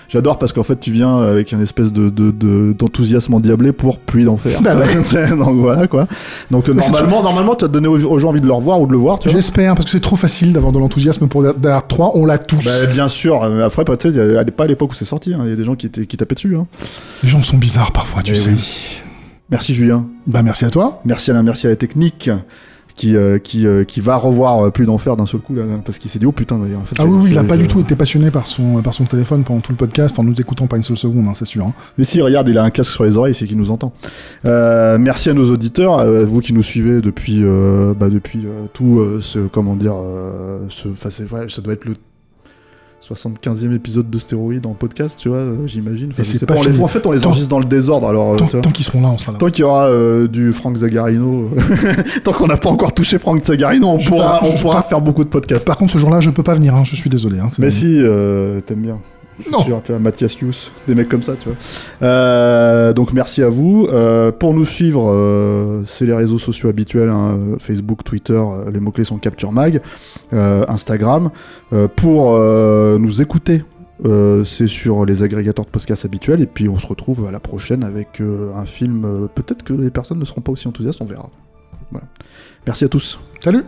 J'adore parce qu'en fait, tu viens avec une espèce d'enthousiasme endiablé pour Pluie d'enfer. Donc voilà quoi. Donc normalement, tu as donné aux gens envie de le revoir ou de le voir. J'espère, parce que c'est trop facile d'avoir de l'enthousiasme pour Die Hard 3. On l'a tous. Bien sûr. Après, tu sais, pas à l'époque où c'est sorti. Il y a des gens qui tapaient dessus. Les gens sont bizarres parfois, tu sais. Oui. Merci Julien. Merci à toi. Merci Alain. Merci à la technique. Qui va revoir Pluie d'enfer d'un seul coup là, parce qu'il s'est dit oh putain en fait, il a pas du tout été passionné par son téléphone pendant tout le podcast en nous écoutant pas une seule seconde, c'est sûr. Mais si, regarde, il a un casque sur les oreilles, c'est qu'il nous entend. Merci à nos auditeurs, vous qui nous suivez depuis tout ça doit être le 75e épisode de Stéroïde en podcast, tu vois, j'imagine. En fait, on les enregistre dans le désordre. Alors, tant qu'ils seront là, on sera là. Tant qu'il y aura du Frank Zagarino, tant qu'on n'a pas encore touché Frank Zagarino, on pourra faire beaucoup de podcasts. Par contre, ce jour-là, je peux pas venir, je suis désolé. Mais si, t'aimes bien. Non. Sûr, tu vois, Mathias Hughes, des mecs comme ça, tu vois. Donc merci à vous. Pour nous suivre, c'est les réseaux sociaux habituels, Facebook, Twitter, les mots-clés sont Capture Mag, Instagram. Pour nous écouter, c'est sur les agrégateurs de podcasts habituels. Et puis on se retrouve à la prochaine avec un film. Peut-être que les personnes ne seront pas aussi enthousiastes, on verra. Voilà. Merci à tous. Salut.